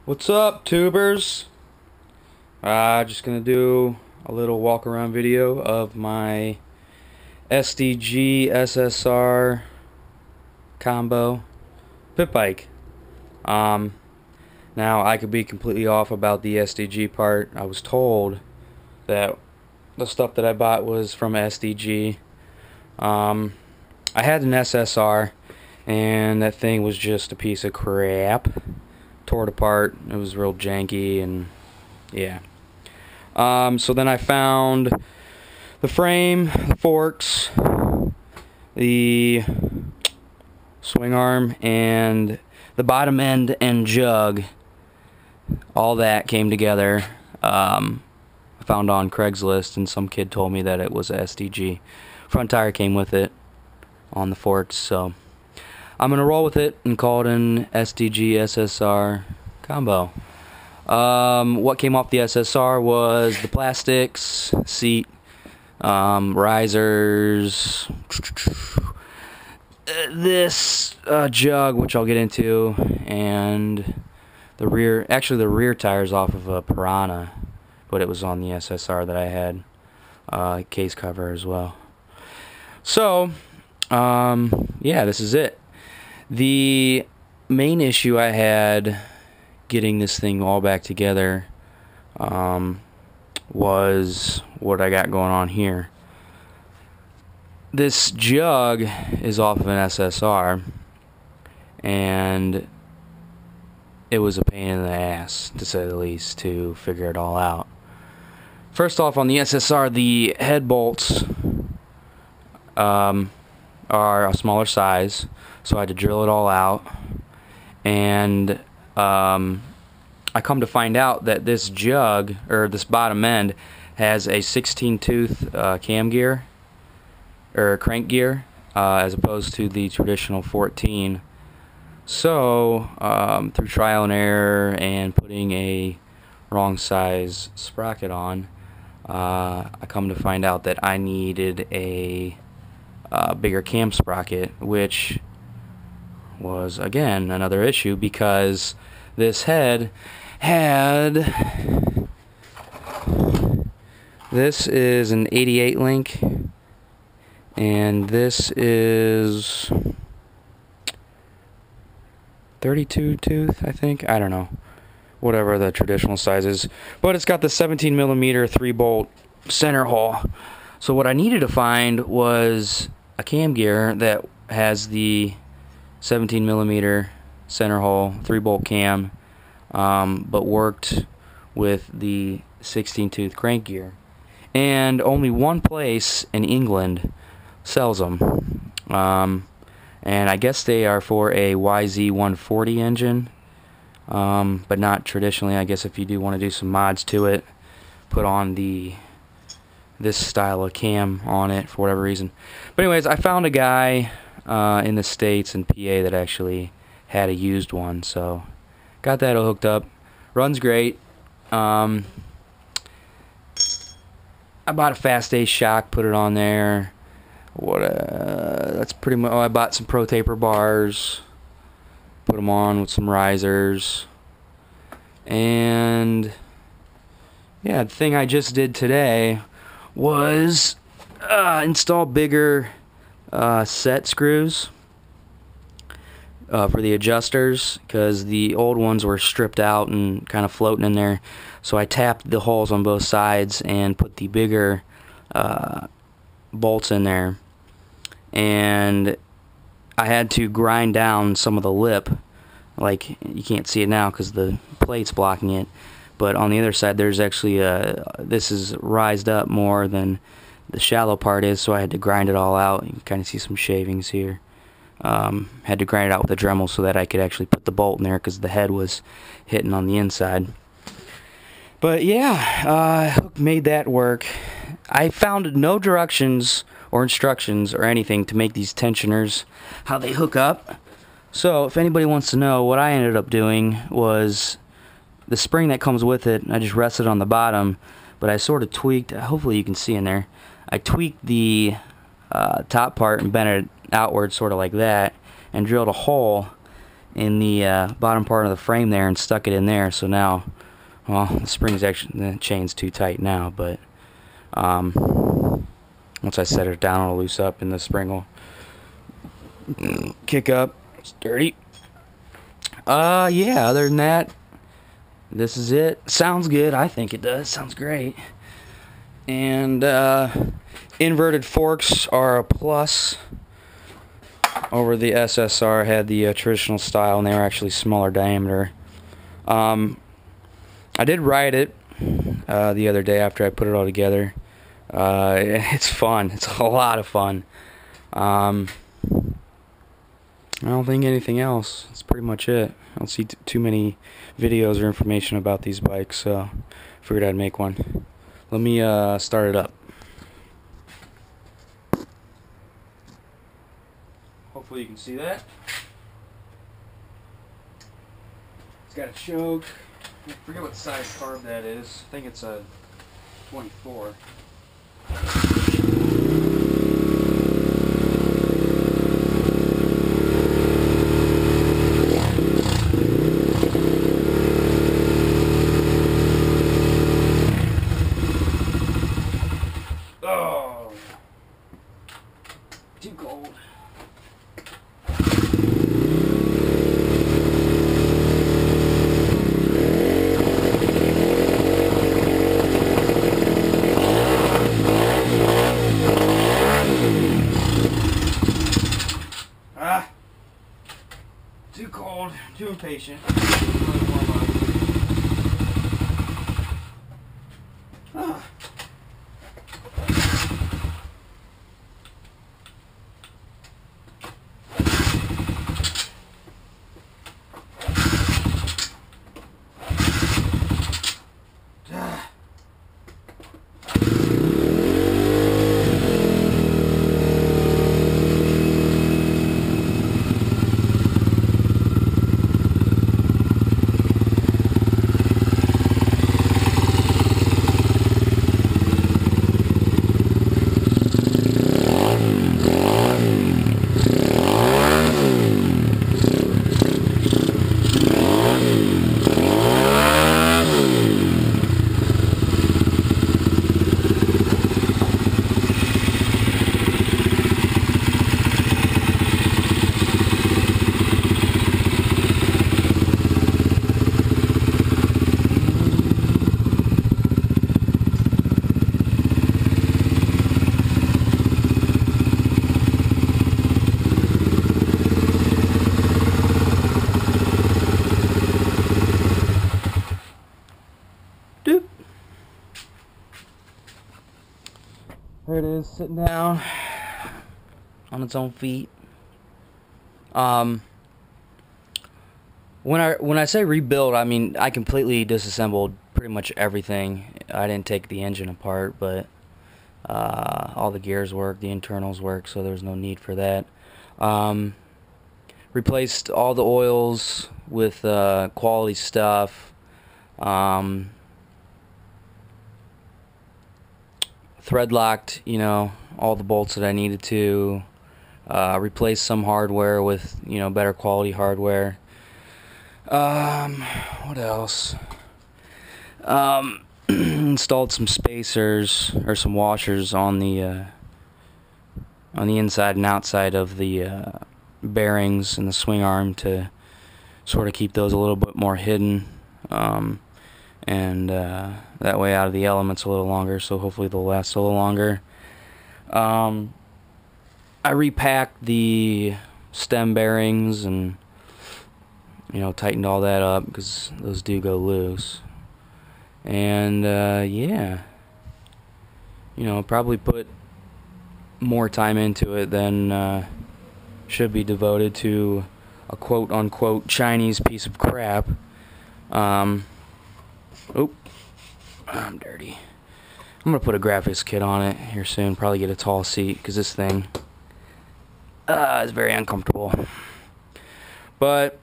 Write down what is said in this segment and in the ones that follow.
What's up, tubers? Just gonna do a little walk around video of my SDG SSR combo pit bike. Now I could be completely off about the SDG part. I was told that the stuff that I bought was from SDG. I had an SSR and that thing was just a piece of crap. Tore it apart. It was real janky, and yeah. So then I found the frame, the forks, the swing arm, and the bottom end and jug. All that came together. I found on Craigslist, and some kid told me that it was a SDG. Front tire came with it on the forks, so I'm gonna roll with it and call it an SDG SSR combo. What came off the SSR was the plastics, seat, risers, this jug, which I'll get into, and the rear tires off of a BRRAAAAPPPPPP, but it was on the SSR that I had, case cover as well. So yeah, this is it. The main issue I had getting this thing all back together was what I got going on here. This jug is off of an SSR, and it was a pain in the ass, to say the least, to figure it all out. First off, on the SSR, the head bolts are a smaller size, so I had to drill it all out, and I come to find out that this jug, or this bottom end, has a 16-tooth cam gear, or crank gear, as opposed to the traditional 14. So, through trial and error and putting a wrong size sprocket on, I come to find out that I needed a bigger cam sprocket, which was again another issue because this head had, this is an 88 link and this is 32 tooth, I think. I don't know, whatever the traditional size is, but it's got the 17mm 3-bolt center hole. So what I needed to find was a cam gear that has the 17mm center hole 3-bolt cam, but worked with the 16-tooth crank gear. And only one place in England sells them. And I guess they are for a YZ140 engine, but not traditionally. I guess if you do want to do some mods to it, put on this style of cam on it for whatever reason. But anyways, I found a guy in the States, in PA, that actually had a used one, so got that hooked up. Runs great. I bought a Fast Ace shock, put it on there. That's pretty much. Oh, I bought some Pro Taper bars, put them on with some risers, and yeah, the thing I just did today was install bigger set screws for the adjusters, because the old ones were stripped out and kind of floating in there. So I tapped the holes on both sides and put the bigger bolts in there, and I had to grind down some of the lip. Like, you can't see it now because the plate's blocking it, but on the other side there's actually this is rised up more than the shallow part is, so I had to grind it all out. You can kind of see some shavings here. Had to grind it out with a Dremel so that I could actually put the bolt in there, because the head was hitting on the inside. But yeah, made that work. I found no directions or instructions or anything to make these tensioners, how they hook up. So if anybody wants to know, what I ended up doing was the spring that comes with it, I just rested on the bottom, but I sort of tweaked, hopefully you can see in there, I tweaked the top part and bent it outward, sort of like that, and drilled a hole in the bottom part of the frame there and stuck it in there. So now, well, the spring's actually, the chain's too tight now, but once I set it down, it'll loose up and the spring will kick up. It's dirty. Yeah, other than that, this is it. Sounds good. I think it does. Sounds great. And inverted forks are a plus over the SSR. Had the traditional style, and they were actually smaller diameter. I did ride it the other day after I put it all together. It's fun. It's a lot of fun. I don't think anything else. That's pretty much it. I don't see too many videos or information about these bikes, so figured I'd make one. Let me start it up. Hopefully you can see that. It's got a choke. I forget what size carb that is. I think it's a 24. Oh, too cold. Too cold, too impatient. There it is, sitting down on its own feet. When I say rebuild, I mean I completely disassembled pretty much everything. I didn't take the engine apart, but all the gears work, the internals work, so there's no need for that. Replaced all the oils with quality stuff. Thread locked, you know, all the bolts that I needed to. Replaced some hardware with, you know, better quality hardware. What else? Installed some spacers or some washers on the inside and outside of the bearings and the swing arm to sort of keep those a little bit more hidden. And that way out of the elements a little longer, so hopefully they'll last a little longer. I repacked the stem bearings and, you know, tightened all that up because those do go loose. And yeah, you know, probably put more time into it than should be devoted to a quote-unquote Chinese piece of crap. Oop, I'm dirty. I'm gonna put a graphics kit on it here soon. Probably get a tall seat because this thing is very uncomfortable. But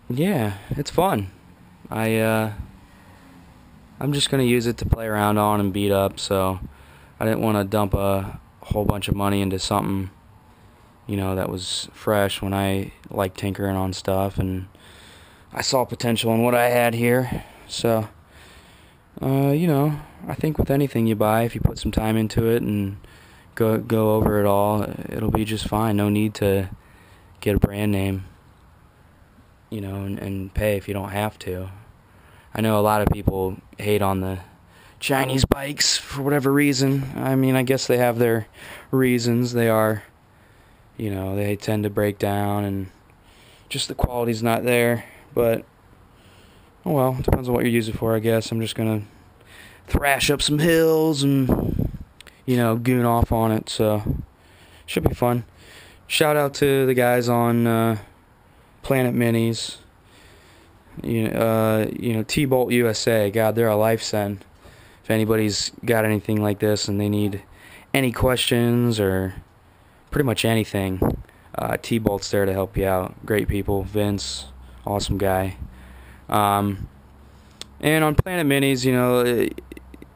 yeah, it's fun. I'm just gonna use it to play around on and beat up. So I didn't want to dump a whole bunch of money into something that was fresh when I liked tinkering on stuff, and I saw potential in what I had here. So, I think with anything you buy, if you put some time into it and go over it all, it'll be just fine. No need to get a brand name, and pay if you don't have to. I know a lot of people hate on the Chinese bikes for whatever reason. I mean, I guess they have their reasons. They are, they tend to break down and just the quality's not there. But, oh well, depends on what you use it for, I guess. I'm just going to thrash up some hills and, goon off on it. So, should be fun. Shout out to the guys on Planet Minis. T-Bolt USA. God, they're a life send. If anybody's got anything like this and they need any questions or pretty much anything, T-Bolt's there to help you out. Great people. Vince, awesome guy. And on Planet Minis,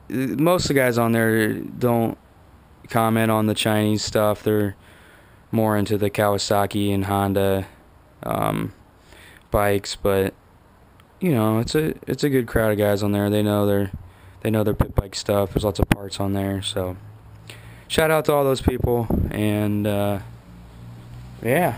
most of the guys on there don't comment on the Chinese stuff. They're more into the Kawasaki and Honda bikes, but it's a good crowd of guys on there. They know their pit bike stuff. There's lots of parts on there, so shout out to all those people. And yeah.